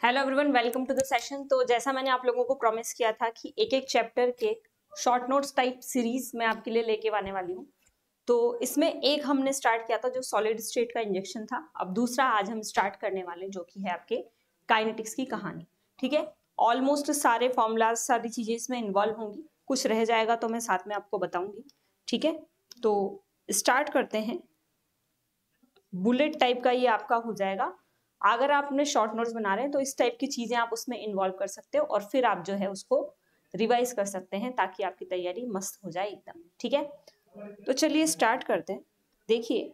Hello everyone, welcome to the session. तो जैसा मैंने आप लोगों को प्रॉमिस किया था कि एक एक चैप्टर के शॉर्ट नोट्स टाइप सीरीज मैं आपके लिए लेके आने वाली हूँ। तो इसमें एक हमने स्टार्ट किया था जो सॉलिड स्टेट का इंजेक्शन था। अब दूसरा आज हम स्टार्ट करने वाले जो कि है आपके काइनेटिक्स की कहानी। ठीक है, ऑलमोस्ट सारे फॉर्मूलाज सारी चीजें इसमें इन्वॉल्व होंगी, कुछ रह जाएगा तो मैं साथ में आपको बताऊंगी। ठीक है, तो स्टार्ट करते हैं। बुलेट टाइप का ये आपका हो जाएगा। अगर आप अपने शॉर्ट नोट्स बना रहे हैं तो इस टाइप की चीजें आप उसमें इन्वॉल्व कर सकते हो और फिर आप जो है उसको रिवाइज कर सकते हैं ताकि आपकी तैयारी मस्त हो जाए एकदम। ठीक है, तो चलिए स्टार्ट करते हैं। देखिए,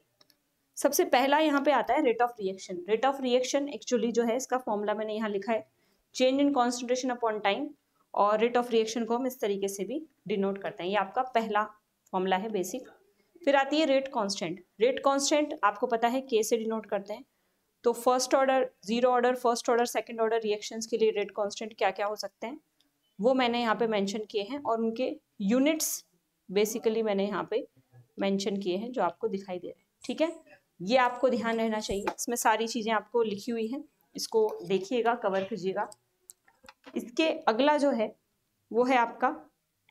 सबसे पहला यहाँ पे आता है rate of reaction. Rate of reaction actually जो है इसका फॉर्मूला मैंने यहाँ लिखा है, change in concentration upon time. और रेट ऑफ रिएक्शन को हम इस तरीके से भी डिनोट करते हैं। ये आपका पहला फॉर्मूला है बेसिक। फिर आती है रेट कांस्टेंट। रेट कांस्टेंट आपको पता है के से डिनोट करते हैं। तो first order, zero order, first order, second order reactions के लिए रेट कांस्टेंट क्या क्या हो सकते हैं वो मैंने यहाँ पे मेंशन किए हैं और उनके यूनिट्स बेसिकली मैंने यहाँ पे मेंशन किए हैं जो आपको दिखाई दे रहे हैं। ठीक है, ये आपको ध्यान रहना चाहिए, इसमें सारी चीजें आपको लिखी हुई हैं, इसको देखिएगा, कवर कीजिएगा। इसके अगला जो है वो है आपका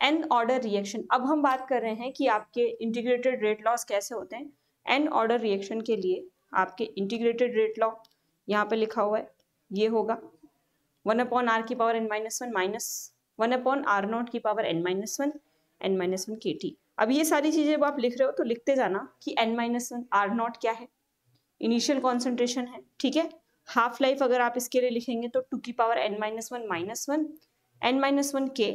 एन ऑर्डर रिएक्शन। अब हम बात कर रहे हैं कि आपके इंटीग्रेटेड रेट लॉस कैसे होते हैं। एन ऑर्डर रिएक्शन के लिए आपके इंटीग्रेटेड रेट लॉ यहाँ पे लिखा हुआ है, ये होगा 1/r की power n-1 minus 1/r not की पावर n-1 n-1 kT। अब ये सारी चीजें जब आप लिख रहे हो तो लिखते जाना कि n-1 r नॉट क्या है, इनिशियल कॉन्सेंट्रेशन है। ठीक है, हाफ लाइफ अगर आप इसके लिए लिखेंगे तो 2 की power n-1 minus 1 n-1 k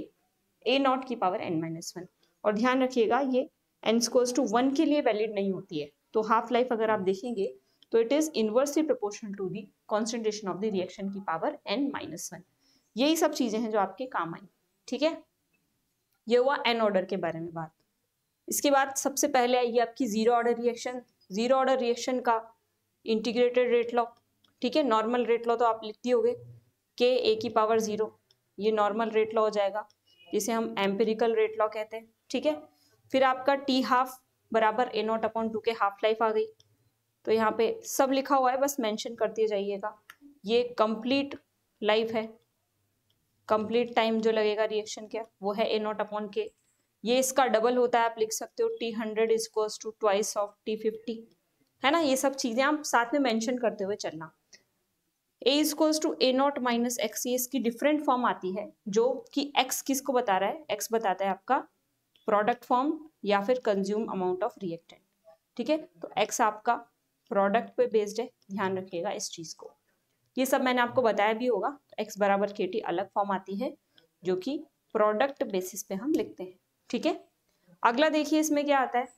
a not की पावर n-1। और ध्यान रखिएगा ये n=1 के लिए वैलिड नहीं होती है। तो हाफ लाइफ अगर आप देखेंगे तो it is inversely proportional to the concentration of the reaction की पावर n-1। यही सब चीजें हैं जो आपके काम आई। ठीक है, ये हुआ एन ऑर्डर के बारे में बात। इसके बाद सबसे पहले आएगी आपकी zero order reaction. Zero order reaction का इंटीग्रेटेड रेट लॉ। ठीक है, नॉर्मल रेट लॉ तो आप लिखती होगे के ए की पावर 0, ये नॉर्मल रेट लॉ हो जाएगा जिसे हम एम्पिरिकल रेट लॉ कहते हैं। ठीक है, फिर आपका टी हाफ बराबर ए नॉट अपॉन 2 के हाफ लाइफ आ गई। तो यहाँ पे सब लिखा हुआ है, बस मेंशन करते जाइएगा। ये कंप्लीट लाइफ है, कंप्लीट टाइम जो लगेगा रिएक्शन का वो है ए नॉट अपॉन के। ये इसका डबल होता है, आप लिख सकते हो T100 is equals to twice of T50, है ना। ये सब चीजें आप साथ में मेंशन करते हुए चलना। A is equals to A naught minus x, ये इसकी डिफरेंट फॉर्म आती है जो कि x किसको बता रहा है, x बताता है आपका प्रोडक्ट फॉर्म या फिर कंज्यूम अमाउंट ऑफ रिएक्टेंट। ठीक है, तो x आपका प्रोडक्ट पे बेस्ड है, ध्यान रखिएगा इस चीज को। ये सब मैंने आपको बताया भी होगा। x बराबर KT अलग फॉर्म आती है जो कि प्रोडक्ट बेसिस पे हम लिखते हैं। ठीक है, अगला देखिए इसमें क्या आता है।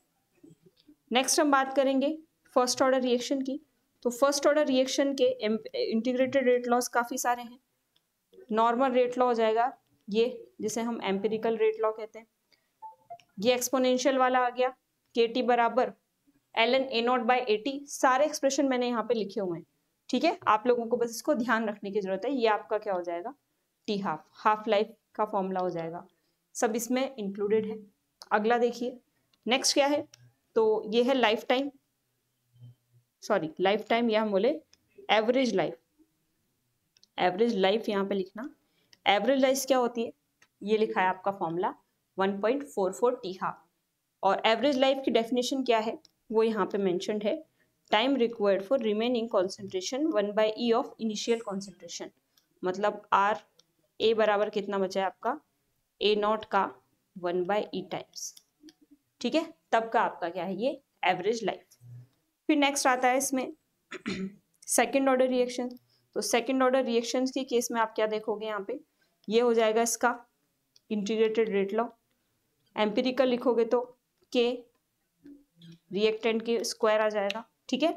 नेक्स्ट हम बात करेंगे फर्स्ट ऑर्डर रिएक्शन की। तो फर्स्ट ऑर्डर रिएक्शन के इंटीग्रेटेड रेट लॉस काफी सारे हैं। नॉर्मल रेट लॉ हो जाएगा ये, जिसे हम एम्पिरिकल रेट लॉ कहते हैं। ये एक्सपोनेंशियल वाला आ गया, KT बराबर ln a नॉट बाई 80। सारे एक्सप्रेशन मैंने यहाँ पे लिखे हुए हैं। ठीक है, आप लोगों को बस इसको ध्यान रखने की जरूरत है। ये आपका क्या हो जाएगा, टी हाफ, हाफ लाइफ का फॉर्मूला हो जाएगा, सब इसमें इंक्लूडेड है। अगला देखिए नेक्स्ट क्या है, तो ये है life time, sorry life time या हम बोले एवरेज लाइफ। एवरेज लाइफ यहाँ पे लिखना। एवरेज लाइफ क्या होती है, ये लिखा है आपका फॉर्मूला 1.44 टी हाफ। और एवरेज लाइफ की डेफिनेशन क्या है वो यहाँ पे मेंशन्ड है, time required for remaining concentration 1/e of initial concentration. मतलब आर ए बराबर कितना बचा है आपका, ए नॉट का 1/e टाइम्स। ठीक है, तब का आपका क्या है ये एवरेज लाइफ। फिर नेक्स्ट आता है इसमें सेकेंड ऑर्डर रिएक्शन। तो सेकेंड ऑर्डर रिएक्शन के केस में आप क्या देखोगे यहाँ पे, ये हो जाएगा इसका इंटीग्रेटेड रेट लॉ। एम्पिरिकल लिखोगे तो के रिएक्टेंट के स्क्वायर आ जाएगा। ठीक है,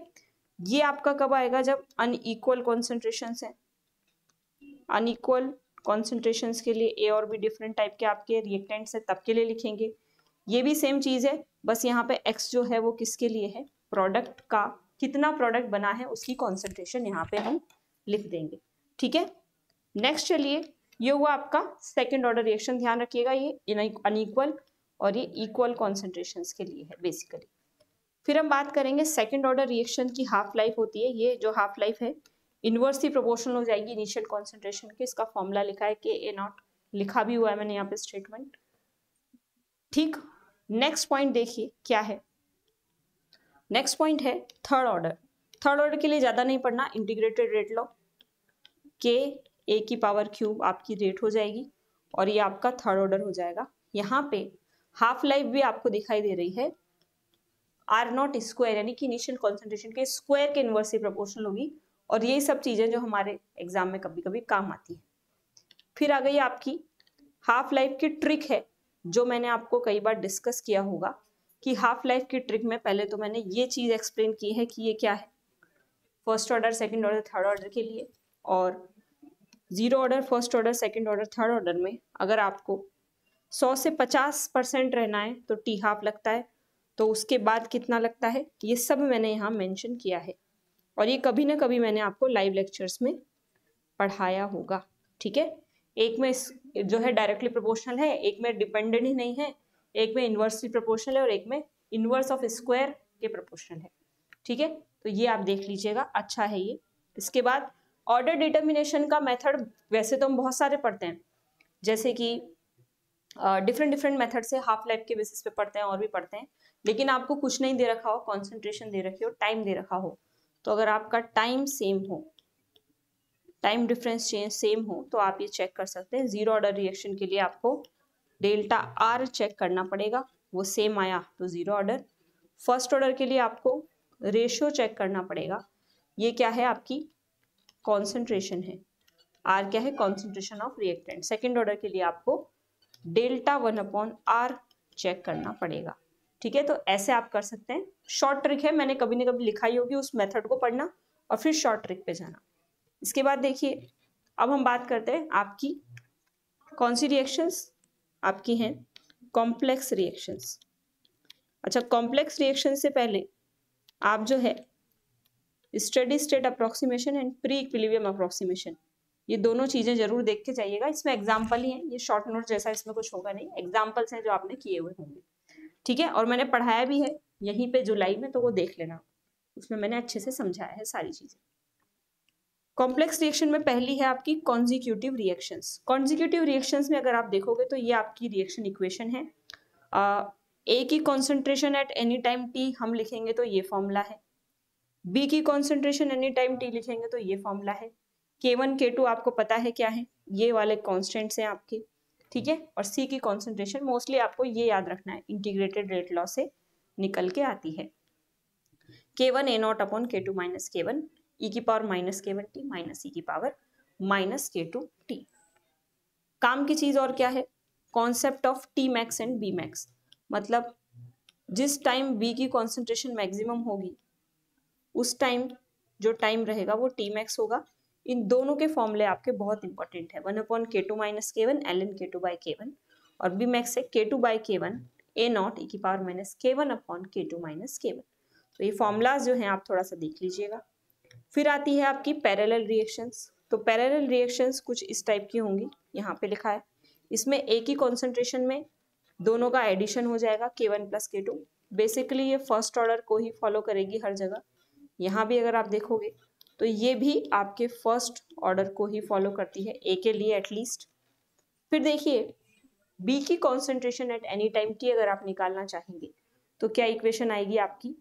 ये आपका कब आएगा, जब अनइक्वल कॉन्सेंट्रेशन है। अनइक्वल कॉन्सेंट्रेशन के लिए ए और बी डिफरेंट टाइप के आपके रिएक्टेंट्स है, तब के लिए लिखेंगे। ये भी सेम चीज है, बस यहाँ पे एक्स जो है वो किसके लिए है, प्रोडक्ट का कितना प्रोडक्ट बना है उसकी कॉन्सेंट्रेशन यहाँ पे हम लिख देंगे। ठीक है, नेक्स्ट चलिए, ये हुआ आपका सेकेंड ऑर्डर रिएक्शन। ध्यान रखिएगा ये अनइक्वल और ये इक्वल कॉन्सेंट्रेशंस के लिए है बेसिकली। फिर हम बात करेंगे सेकेंड ऑर्डर रिएक्शन की हाफ लाइफ होती है। ये जो हाफ लाइफ है इनवर्सली प्रोपोर्शनल हो जाएगी इनिशियल कॉन्सेंट्रेशन के। इसका फॉर्मूला लिखा है Ka0, लिखा भी हुआ है मैंने यहाँ पे स्टेटमेंट। ठीक, नेक्स्ट पॉइंट देखिए क्या है। नेक्स्ट पॉइंट है थर्ड ऑर्डर। थर्ड ऑर्डर के लिए ज्यादा नहीं पढ़ना, इंटीग्रेटेड रेट लो, के ए की पावर क्यूब आपकी रेट हो जाएगी और ये आपका थर्ड ऑर्डर हो जाएगा। यहाँ पे हाफ लाइफ भी आपको दिखाई दे रही है R0 स्क्वायर, यानी कि इनिशियल कॉन्सेंट्रेशन के स्क्वायर के इनवर्सली प्रोपोर्शनल होगी। और ये सब चीजें जो हमारे एग्जाम में कभी कभी काम आती है। फिर आ गई आपकी हाफ लाइफ की ट्रिक है, जो मैंने आपको कई बार डिस्कस किया होगा कि हाफ लाइफ की ट्रिक में पहले तो मैंने ये चीज एक्सप्लेन की है कि ये क्या है, first order, second order, third order के लिए। और zero order, first order, second order, third order में अगर आपको 100 से 50% रहना है तो टी हाफ लगता है, तो उसके बाद कितना लगता है, ये सब मैंने यहाँ मेंशन किया है। और ये कभी ना कभी मैंने आपको लाइव लेक्चर्स में पढ़ाया होगा। ठीक है, एक में जो है डायरेक्टली प्रोपोर्शनल है, एक में डिपेंडेंट ही नहीं है, एक में इनवर्सली प्रोपोर्शनल है और एक में इनवर्स ऑफ स्क्वायर के प्रोपोर्शनल है। ठीक है, तो ये आप देख लीजिएगा, अच्छा है ये। इसके बाद ऑर्डर डिटर्मिनेशन का मेथड वैसे तो हम बहुत सारे पढ़ते हैं, जैसे कि डिफरेंट मेथड से हाफ लाइफ के बेसिस पे पढ़ते हैं और भी पढ़ते हैं, लेकिन आपको कुछ नहीं दे रखा हो, कॉन्सेंट्रेशन दे रखी हो, टाइम दे रखा हो, तो अगर आपका टाइम सेम हो, टाइम डिफरेंस चेंज सेम हो, तो आप ये चेक कर सकते हैं। जीरो ऑर्डर रिएक्शन के लिए आपको डेल्टा आर चेक करना पड़ेगा, वो सेम आया तो जीरो ऑर्डर। फर्स्ट ऑर्डर के लिए आपको रेशियो चेक करना पड़ेगा, ये क्या है, आपकी कॉन्सेंट्रेशन है, आर क्या है, concentration of reactant. Second order के लिए आपको डेल्टा 1/r चेक करना पड़ेगा। ठीक है, तो ऐसे आप कर सकते हैं। शॉर्ट ट्रिक है, मैंने कभी ना कभी लिखाई होगी, उस मेथड को पढ़ना और फिर शॉर्ट ट्रिक पे जाना। इसके बाद देखिए, अब हम बात करते हैं आपकी कौन सी रिएक्शंस आपकी हैं, कॉम्प्लेक्स रिएक्शंस। अच्छा, कॉम्प्लेक्स रिएक्शन से पहले आप जो है steady state approximation and pre equilibrium approximation, ये दोनों चीजें जरूर देख के जाइएगा। इसमें एग्जाम्पल ही है, ये शॉर्ट नोट जैसा इसमें कुछ होगा नहीं, एग्जाम्पल्स हैं जो आपने किए हुए होंगे। ठीक है, और मैंने पढ़ाया भी है यहीं पे जुलाई में, तो वो देख लेना, उसमें मैंने अच्छे से समझाया है सारी चीजें। कॉम्प्लेक्स रिएक्शन में पहली है आपकी कॉन्जिक्यूटिव रिएक्शंस। कॉन्जिक्यूटिव रिएक्शंस में अगर आप देखोगे तो ये आपकी रिएक्शन इक्वेशन है। ए की concentration at any time T हम लिखेंगे तो ये फॉर्मूला है, बी की कॉन्सेंट्रेशन एनी टाइम टी लिखेंगे तो ये फॉर्मूला है, K1 K2 आपको पता है क्या है, ये वाले कॉन्स्टेंट्स हैं आपके। ठीक है, और सी की कॉन्सेंट्रेशन मोस्टली आपको ये याद रखना है, इंटीग्रेटेड रेट लॉ से निकल के आती है, K1 A0 upon K2 minus K1 e की power minus K1t minus e की पावर माइनस K2t। काम की चीज और क्या है, concept of T max and B max, मतलब जिस टाइम बी की कॉन्सेंट्रेशन मैक्सिमम होगी उस टाइम जो टाइम रहेगा वो टी मैक्स होगा। इन दोनों के फॉर्मूले आपके बहुत इंपॉर्टेंट है, 1/K2 minus K1 ln K2 by K1, और बी मैक्स है K2 by K1 A0 e की power minus K1 upon K2 minus K1। तो ये फॉर्मूलाज जो हैं आप थोड़ा सा देख लीजिएगा। फिर आती है आपकी पैरेलल रिएक्शंस। तो पैरेलल रिएक्शंस कुछ इस टाइप की होंगी, यहाँ पे लिखा है, इसमें एक ही कॉन्सेंट्रेशन में दोनों का एडिशन हो जाएगा K1 प्लस K2। बेसिकली ये फर्स्ट ऑर्डर को ही फॉलो करेगी हर जगह, यहाँ भी अगर आप देखोगे तो ये भी आपके फर्स्ट ऑर्डर को ही फॉलो करती है, ए के लिए एटलीस्ट। फिर देखिए बी की concentration at any time T अगर आप निकालना चाहेंगे तो क्या इक्वेशन आएगी आपकी,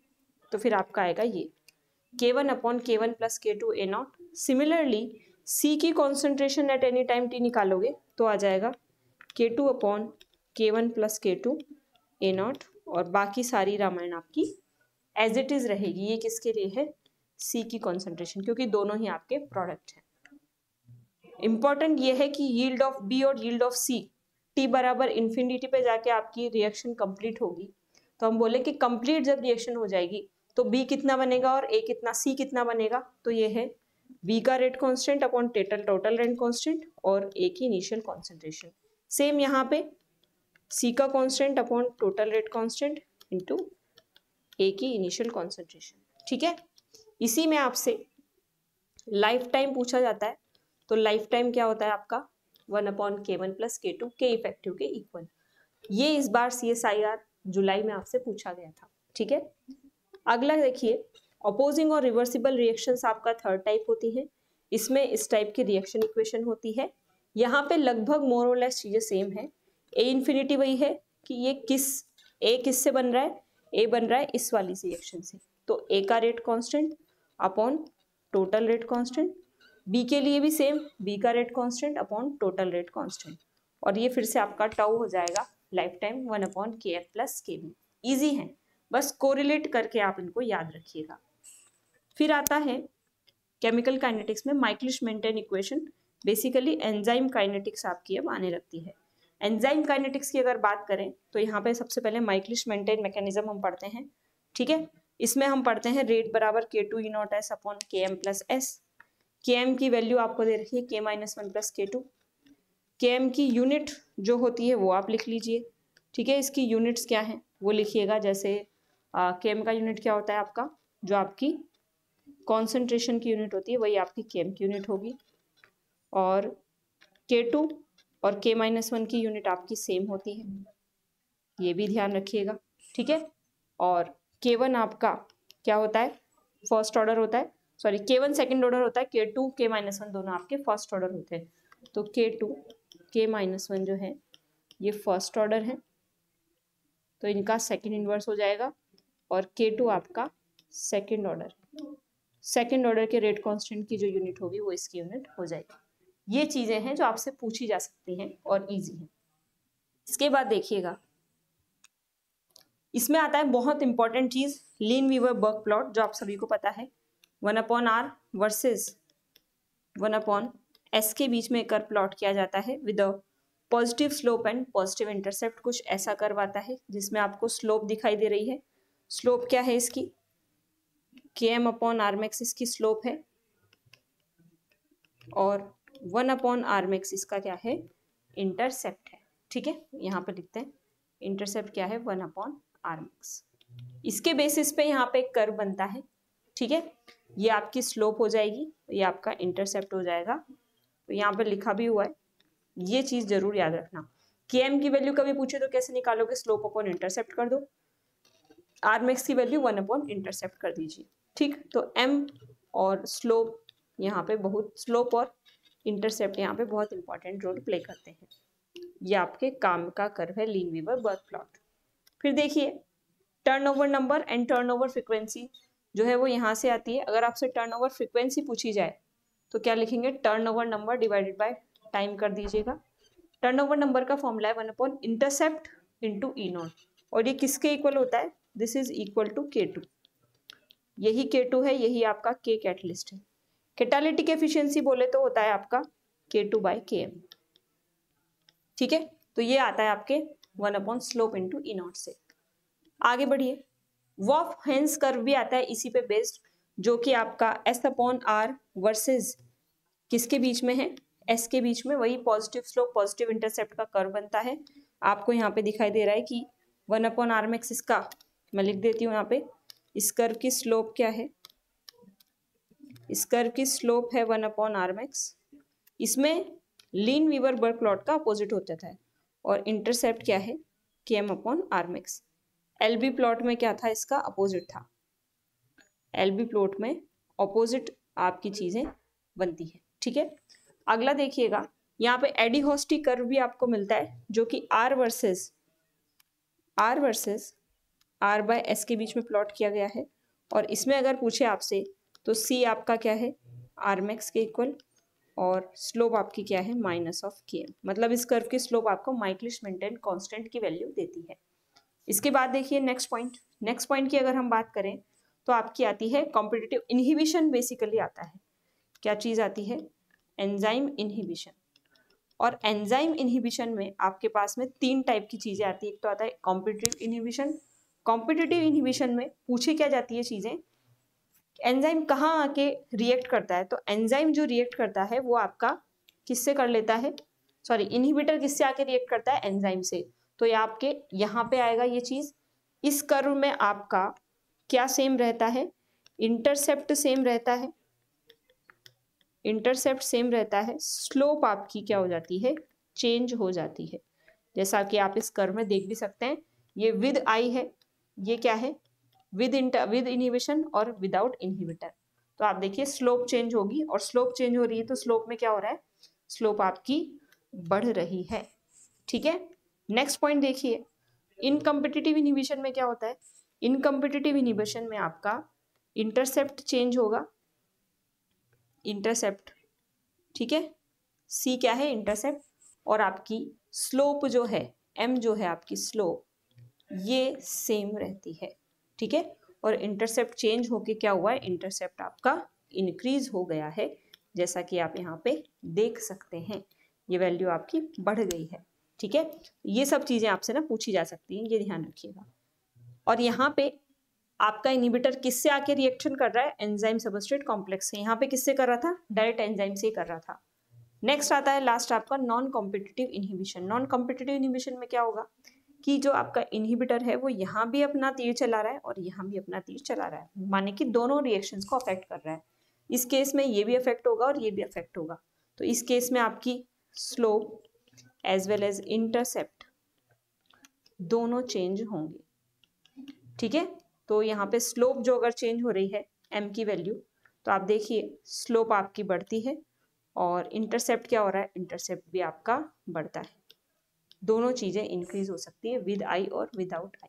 तो फिर आपका आएगा ये K1 upon K1 plus K2 A0। Similarly सी की concentration at any time T निकालोगे तो आ जाएगा K2 upon K1 plus K2 A0, और बाकी सारी रामायण आपकी एज इट इज रहेगी। ये किसके लिए है, सी की कॉन्सेंट्रेशन, क्योंकि दोनों ही आपके प्रोडक्ट हैं। इंपॉर्टेंट ये है कि यील्ड ऑफ बी और यील्ड ऑफ सी टी बराबर इन्फिनिटी पे जाके आपकी रिएक्शन कंप्लीट होगी, तो हम बोले कि कंप्लीट जब रिएक्शन हो जाएगी तो बी कितना बनेगा और ए कितना, सी कितना बनेगा, तो ये है बी का rate constant upon total rate constant और ए की इनिशियल कॉन्सेंट्रेशन। सेम यहाँ पे सी का constant upon total rate constant into A की इनिशियल कॉन्सेंट्रेशन। ठीक है, इसी में आपसे लाइफ टाइम पूछा जाता है, तो लाइफ टाइम क्या होता है आपका 1/K1 प्लस K2 के इफेक्टिव के इक्वल। ये इस बार CSIR जुलाई में आपसे पूछा गया था। ठीक है, अगला देखिए, अपोजिंग और रिवर्सिबल रिएक्शंस आपका थर्ड टाइप होती है। इसमें इस टाइप की रिएक्शन इक्वेशन होती है। यहाँ पे लगभग मोर और लेस चीजें सेम है। ए इन्फिनिटी वही है कि ये किससे बन रहा है, ए बन रहा है इस वाली रिएक्शन से, तो ए का rate constant upon total rate constant, B के लिए भी सेम, बी का rate constant upon total rate constant, और ये फिर से आपका टाउ हो जाएगा life time 1/kf plus kb। Easy है, बस कोरिलेट करके आप इनको याद रखिएगा। फिर आता है केमिकल काइनेटिक्स में Michaelis Menten equation, basically enzyme kinetics आपकी अब आने लगती है। एंजाइम काइनेटिक्स की अगर बात करें तो यहाँ पे सबसे पहले माइकलिस मेंटेन मैकेनिज्म हम पढ़ते हैं, ठीक है। इसमें हम पढ़ते हैं रेट बराबर K2 E0S upon Km plus S। Km की वैल्यू आपको दे रखी है K-1 प्लस K2। Km की यूनिट जो होती है वो आप लिख लीजिए, ठीक है। इसकी यूनिट्स क्या हैं वो लिखिएगा, जैसे Km का यूनिट क्या होता है आपका, जो आपकी कॉन्सेंट्रेशन की यूनिट होती है वही आपकी Km की यूनिट होगी, और K2 और K-1 की यूनिट आपकी सेम होती है, ये भी ध्यान रखिएगा, ठीक है। और K1 आपका क्या होता है, फर्स्ट ऑर्डर होता है, सॉरी K1 सेकंड ऑर्डर होता है, K2 K-1 दोनों आपके फर्स्ट ऑर्डर होते हैं। तो K2 K-1 जो है ये फर्स्ट ऑर्डर है, तो इनका सेकंड इनवर्स हो जाएगा, और K2 आपका सेकंड ऑर्डर के रेट कांस्टेंट की जो यूनिट होगी वो इसकी यूनिट हो जाएगी। ये चीजें हैं जो आपसे पूछी जा सकती हैं और इजी हैं। इसके बाद देखिएगा, इसमें आता है बहुत इंपॉर्टेंट चीज, लीन-वीवर बर्क प्लॉट, जो आप सभी को पता है 1/r वर्सेस 1/s के बीच में कर्व प्लॉट किया जाता है with a positive slope and positive intercept. कुछ ऐसा कर्व आता है जिसमें आपको स्लोप दिखाई दे रही है। स्लोप क्या है इसकी, Km/r max इसकी स्लोप है, और 1/r max इसका क्या है, इंटरसेप्ट है, ठीक है। यहाँ पे लिखते हैं इंटरसेप्ट क्या है, 1/r max। इसके बेसिस पे यहाँ पे एक कर्व बनता है, ठीक है। ये आपकी स्लोप हो जाएगी, ये आपका इंटरसेप्ट हो जाएगा। तो यहाँ पे लिखा भी हुआ है, ये चीज जरूर याद रखना। Km की वैल्यू कभी पूछे तो कैसे निकालोगे, स्लोप अपॉन इंटरसेप्ट कर दो, r max की वैल्यू 1/इंटरसेप्ट कर दीजिए, ठीक। तो m और स्लोप यहाँ पे बहुत, स्लोप और इंटरसेप्ट यहाँ पे बहुत इंपॉर्टेंट रोल प्ले करते हैं। ये आपके काम का कर्व है लीन-वीवर बर्क प्लॉट। फिर देखिए turnover number and turnover frequency जो है वो यहाँ से आती है। अगर आपसे टर्नओवर फ्रीक्वेंसी पूछी जाए तो क्या लिखेंगे, turnover number divided by time कर दीजिएगा। टर्नओवर नंबर का फॉर्मूला है 1/इंटरसेप्ट इंटू E0, और ये किसके इक्वल होता है, this is equal to K2। यही K2 है, यही आपका K कैटलिस्ट है। कैटालिटिक एफिशिएंसी बोले तो होता है आपका K2/Km, ठीक है। तो ये आता है आपके 1/स्लोप इंटू E0 से। आगे बढ़िए, वॉल्फ-हेंस कर्व भी आता है इसी पे बेस्ड, जो कि आपका S/R वर्सेस किसके बीच में है, S के बीच में, वही पॉजिटिव स्लोप पॉजिटिव इंटरसेप्ट का कर्व बनता है। आपको यहाँ पे दिखाई दे रहा है कि 1/r max इसका, मैं लिख देती हूँ यहाँ पे, इस कर्व की स्लोप क्या है, इस कर्व की स्लोप है 1/r max। इसमें लीन-वीवर बर्क प्लॉट का अपोजिट होता था, और इंटरसेप्ट क्या है, Km/r max। LB प्लॉट में क्या था, इसका अपोजिट था। LB प्लॉट में अपोजिट आपकी चीजें बनती है, ठीक है। अगला देखिएगा, यहाँ पे एडी-हॉस्टी कर्व भी आपको मिलता है, जो कि R वर्सेस R/S के बीच में प्लॉट किया गया है। और इसमें अगर पूछे आपसे तो C आपका क्या है, R max के इक्वल, और स्लोप आपकी क्या है, -Km। मतलब इस कर्व की स्लोप आपको माइकलिस मेंटेन कांस्टेंट की वैल्यू देती है। इसके बाद देखिए नेक्स्ट पॉइंट की अगर हम बात करें तो आपकी आती है कॉम्पिटिटिव इनहिबिशन। बेसिकली आता है, क्या चीज आती है, एंजाइम इनहिबिशन। और एंजाइम इनहिबिशन में आपके पास में 3 टाइप की चीजें आती है। एक तो आता है कॉम्पिटिटिव इनहिबिशन। कॉम्पिटिटिव इनहिबिशन में पूछी क्या जाती है चीजें, एंजाइम कहाँ आके रिएक्ट करता है, तो एंजाइम जो रिएक्ट करता है वो आपका किससे कर लेता है, सॉरी इनहिबिटर किससे आके रिएक्ट करता है, एंजाइम से। तो ये आपके यहाँ पे आएगा ये चीज। इस कर्व में आपका क्या सेम रहता है, इंटरसेप्ट सेम रहता है, इंटरसेप्ट सेम रहता है। स्लोप आपकी क्या हो जाती है, चेंज हो जाती है, जैसा कि आप इस कर्व में देख भी सकते हैं। ये विद आई है, ये क्या है, विद इनहिबिशन और विदाउट इनहिबिटर। तो आप देखिए स्लोप चेंज होगी, और स्लोप चेंज हो रही है तो स्लोप में क्या हो रहा है, स्लोप आपकी बढ़ रही है। ठीक है, नेक्स्ट पॉइंट देखिए, इनकम्पिटिटिव इनहिबिशन में क्या होता है, इनकम्पिटिटिव इनहिबिशन में आपका इंटरसेप्ट चेंज होगा, इंटरसेप्ट, ठीक है, सी क्या है, इंटरसेप्ट, और आपकी स्लोप जो है, एम जो है आपकी स्लोप, ये सेम रहती है। ठीक है, और इंटरसेप्ट चेंज होके क्या हुआ है, इंटरसेप्ट आपका इंक्रीज हो गया है, जैसा कि आप यहाँ पे देख सकते हैं, ये वैल्यू आपकी बढ़ गई है। ठीक है, ये सब चीजें आपसे ना पूछी जा सकती हैं, ये ध्यान रखिएगा। और यहाँ पे आपका इनहिबिटर किससे आके रिएक्शन कर रहा है, एंजाइम सबस्ट्रेट कॉम्प्लेक्स से। यहाँ पे किससे कर रहा था, डायरेक्ट एंजाइम से ही कर रहा था। नेक्स्ट आता है लास्ट आपका non competitive inhibition. Non competitive inhibition में क्या होगा कि जो आपका इनहिबिटर है वो यहाँ भी अपना तीर चला रहा है और यहाँ भी अपना तीर चला रहा है, माने कि दोनों रिएक्शंस को अफेक्ट कर रहा है। इस केस में ये भी अफेक्ट होगा और ये भी अफेक्ट होगा, तो इस केस में आपकी slope as well as intercept दोनों चेंज होंगे। ठीक है, तो यहाँ पे स्लोप जो अगर चेंज हो रही है एम की वैल्यू, तो आप देखिए स्लोप आपकी बढ़ती है और इंटरसेप्ट क्या हो रहा है, इंटरसेप्ट भी आपका बढ़ता है। दोनों चीजें इंक्रीज हो सकती है विद आई और विदाउट आई।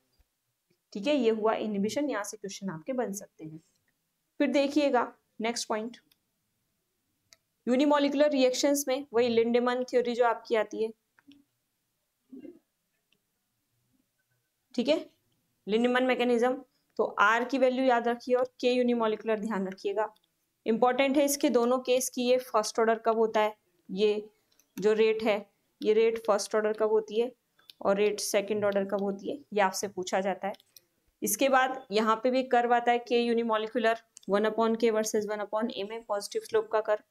ठीक है, ये हुआ इनहिबिशन, यहाँ से क्वेश्चन आपके बन सकते हैं। फिर देखिएगा नेक्स्ट पॉइंट, यूनिमोलिकुलर रिएक्शंस में वही लिंडेमैन थ्योरी जो आपकी आती है। ठीक है, लिंडेमैन मैकेनिज्म, तो आर की वैल्यू याद रखिए और के यूनिमोलिकुलर ध्यान रखिएगा। इंपॉर्टेंट है इसके दोनों केस की, ये फर्स्ट ऑर्डर कब होता है, ये जो रेट है ये रेट फर्स्ट ऑर्डर कब होती है और रेट सेकंड ऑर्डर कब होती है, ये आपसे पूछा जाता है। इसके बाद यहाँ पे भी कर्व आता है के यूनिमोलिकुलर 1/k वर्सेस 1/a में पॉजिटिव स्लोप का कर्व,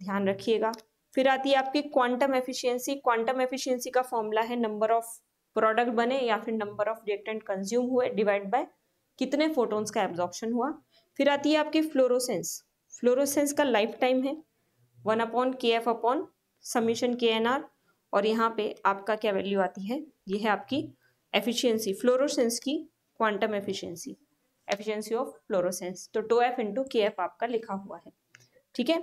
ध्यान रखिएगा। फिर आती है आपकी क्वांटम एफिशिएंसी। क्वांटम एफिशिएंसी का फॉर्मूला है नंबर ऑफ प्रोडक्ट बने या फिर नंबर ऑफ रिएक्टेंट कंज्यूम हुए डिवाइड बाय कितने फोटोन्स का एब्जॉर्प्शन हुआ। फिर आती है आपकी फ्लोरोसेंस। फ्लोरोसेंस का लाइफ टाइम है 1/kf/(kNR), और यहाँ पे आपका क्या वैल्यू आती है, ये है आपकी एफिशिएंसी, फ्लोरोसेंस की quantum efficiency, efficiency of fluorescence, तो τF × kF आपका लिखा हुआ है। ठीक है,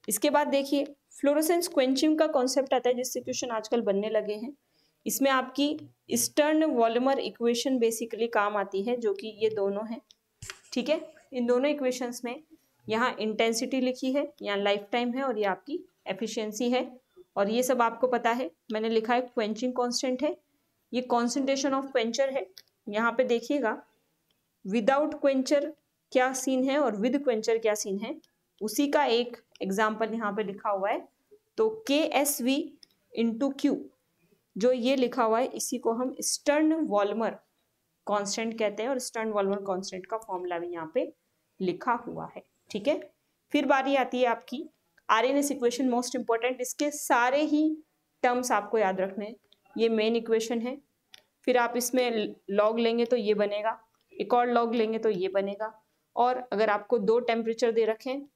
इसके बाद देखिए फ्लोरोसेंस क्वेंचिंग का कॉन्सेप्ट आता है, जिससे क्वेश्चन आजकल बनने लगे हैं। इसमें आपकी स्टर्न वॉल्मर इक्वेशन बेसिकली काम आती है, जो कि ये दोनों है। ठीक है, इन दोनों इक्वेशंस में यहाँ इंटेंसिटी लिखी है, यहाँ लाइफ टाइम है और ये आपकी एफिशिएंसी है, और ये सब आपको पता है, मैंने लिखा है क्वेंचिंग कांस्टेंट है, ये कॉन्सेंट्रेशन ऑफ क्वेंचर है। यहाँ पे देखिएगा विदाउट क्वेंचर क्या सीन है और विद क्वेंचर क्या सीन है, उसी का एक एग्जाम्पल यहाँ पे लिखा हुआ है। तो KSV × Q जो ये लिखा हुआ है, इसी को हम स्टर्न वॉल्मर कांस्टेंट कहते हैं, और स्टर्न वॉल्मर कांस्टेंट का फॉर्मूला भी यहाँ पे लिखा हुआ है। ठीक है, फिर बारी आती है आपकी RNS इक्वेशन, मोस्ट इंपॉर्टेंट, इसके सारे ही टर्म्स आपको याद रखने हैं। ये मेन इक्वेशन है, फिर आप इसमें लॉग लेंगे तो ये बनेगा, एक और लॉग लेंगे तो ये बनेगा, और अगर आपको 2 टेम्परेचर दे रखे हैं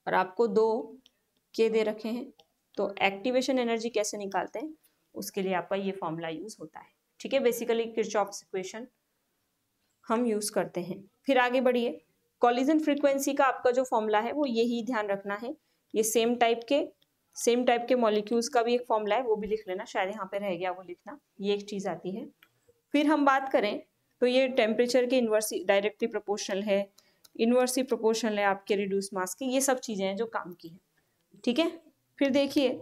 और आपको 2 K दे रखे हैं, तो एक्टिवेशन एनर्जी कैसे निकालते हैं, उसके लिए आपका ये फॉर्मूला यूज होता है। ठीक है, बेसिकली किरचॉफ्स इक्वेशन हम यूज करते हैं। फिर आगे बढ़िए, कॉलिजन फ्रीक्वेंसी का आपका जो फॉर्मूला है वो यही ध्यान रखना है, ये सेम टाइप के मॉलिक्यूल्स का भी एक फॉर्मूला है, वो भी लिख लेना, शायद यहाँ पे रह गया वो लिखना, ये एक चीज आती है। फिर हम बात करें तो ये टेम्परेचर के इन्वर्सली डायरेक्टली प्रोपोर्शनल है, इन्वर्सली प्रोपोर्शनल है आपके रिड्यूस मास की, ये सब चीजें हैं जो काम की है। ठीक है, फिर देखिए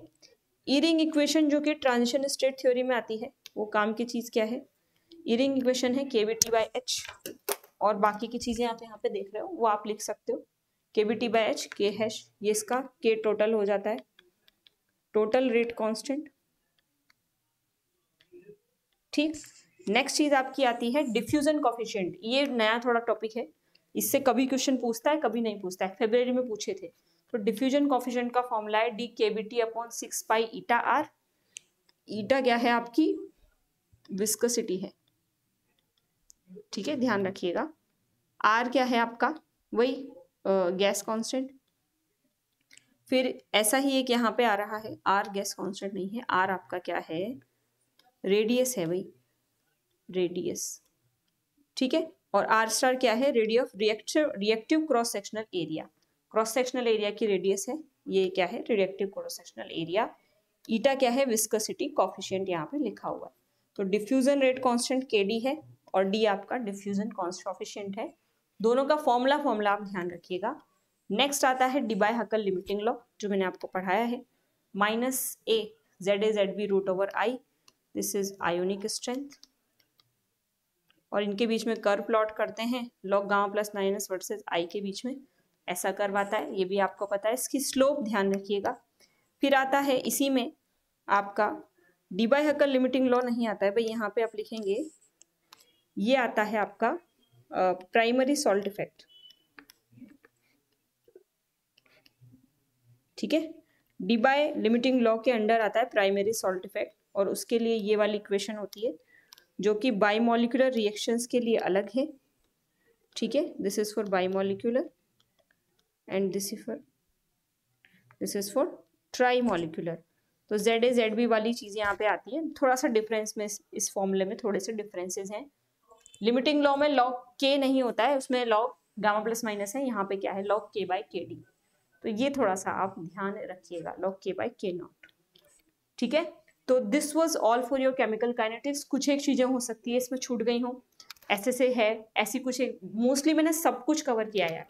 ईरिंग इक्वेशन जो कि ट्रांजिशन स्टेट थ्योरी में आती है, वो काम की चीज क्या है, ईरिंग इक्वेशन है KBT/H, और बाकी की चीजें आप यहाँ पे देख रहे हो वो आप लिख सकते हो, KBT/H K#, ये इसका K टोटल हो जाता है, टोटल रेट कांस्टेंट। ठीक, नेक्स्ट चीज आपकी आती है डिफ्यूजन कॉफिशिएंट, ये नया थोड़ा टॉपिक है, इससे कभी क्वेश्चन पूछता है कभी नहीं पूछता है, फरवरी में पूछे थे। तो डिफ्यूजन कॉफिशिएंट का फॉर्मूला है dKBT/6π 𝜂R। ईटा क्या है आपकी, विस्कोसिटी है। ठीक है, ध्यान रखिएगा। R क्या है आपका, वही गैस कांस्टेंट। फिर ऐसा ही एक यहाँ पे आ रहा है, R गैस कांस्टेंट नहीं है, R आपका क्या है, रेडियस है, वही रेडियस। ठीक है, और R स्टार क्या है, radius of reactive cross sectional area. Cross sectional area की रेडियस है, ये क्या है रिएक्टिव क्रॉस सेक्शनल एरिया, ईटा क्या है विस्कोसिटी कॉफिशिएंट यहाँ पे लिखा हुआ है। तो डिफ्यूजन रेट कांस्टेंट केडी है और डी आपका डिफ्यूजन कॉफिशिएंट है। दोनों का फॉर्मूला आप ध्यान रखिएगा। नेक्स्ट आता है डिबाय-हकल लिमिटिंग लॉ जो मैंने आपको पढ़ाया है, minus A Z A Z B root over I, this is ionic strength, और इनके बीच में कर्व प्लॉट करते हैं log gamma plus minus versus I के बीच में, ऐसा कर्व आता है, ये भी आपको पता है। इसकी स्लोप ध्यान रखिएगा। फिर आता है इसी में आपका डिबाय-हकल लिमिटिंग लॉ नहीं आता है भाई, यहाँ पे आप लिखेंगे ये आता है आपका प्राइमरी सॉल्ट इफेक्ट, ठीक है। डिबाय लिमिटिंग लॉ के अंडर आता है प्राइमरी सॉल्ट इफेक्ट, और उसके लिए ये वाली इक्वेशन होती है जो कि बाइमोलिकुलर रिएक्शंस के लिए अलग है, ठीक है। This is for bimolecular and this is for trimolecular. तो जेड ए जेड बी वाली चीज़ें यहाँ पे आती हैं, थोड़ा सा डिफरेंस में इस फॉर्मूले में थोड़े से डिफरेंसेस हैं। लिमिटिंग लॉ में लॉग के नहीं होता है, उसमें लॉग गामा प्लस माइनस है, यहाँ पे क्या है लॉग के बाय के डी, तो ये थोड़ा सा आप ध्यान रखिएगा, लॉग के बाय के नॉट, ठीक है। तो this was all for your chemical kinetics. कुछ एक चीज़ें हो सकती है इसमें छूट गई हो, ऐसे से है ऐसी कुछ एक, मोस्टली मैंने सब कुछ कवर किया है,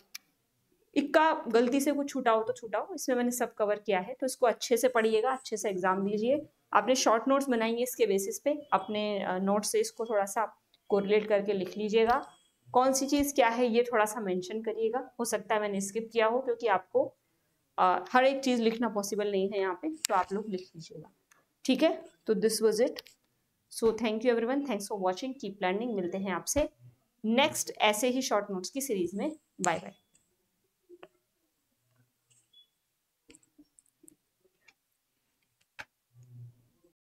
इक्का गलती से कुछ छूटा हो तो छूटा हो, इसमें मैंने सब कवर किया है। तो इसको अच्छे से पढ़िएगा, अच्छे से एग्जाम दीजिए। आपने शॉर्ट नोट्स बनाएंगे इसके बेसिस पे, अपने नोट्स से इसको थोड़ा सा कोरिलेट करके लिख लीजिएगा, कौन सी चीज़ क्या है ये थोड़ा सा मेंशन करिएगा। हो सकता है मैंने स्किप किया हो क्योंकि आपको हर एक चीज़ लिखना पॉसिबल नहीं है यहाँ पे, तो आप लोग लिख लीजिएगा, ठीक है। तो this was it. So thank you everyone, thanks for watching, keep learning. मिलते हैं आपसे नेक्स्ट ऐसे ही शॉर्ट नोट्स की सीरीज में। Bye bye.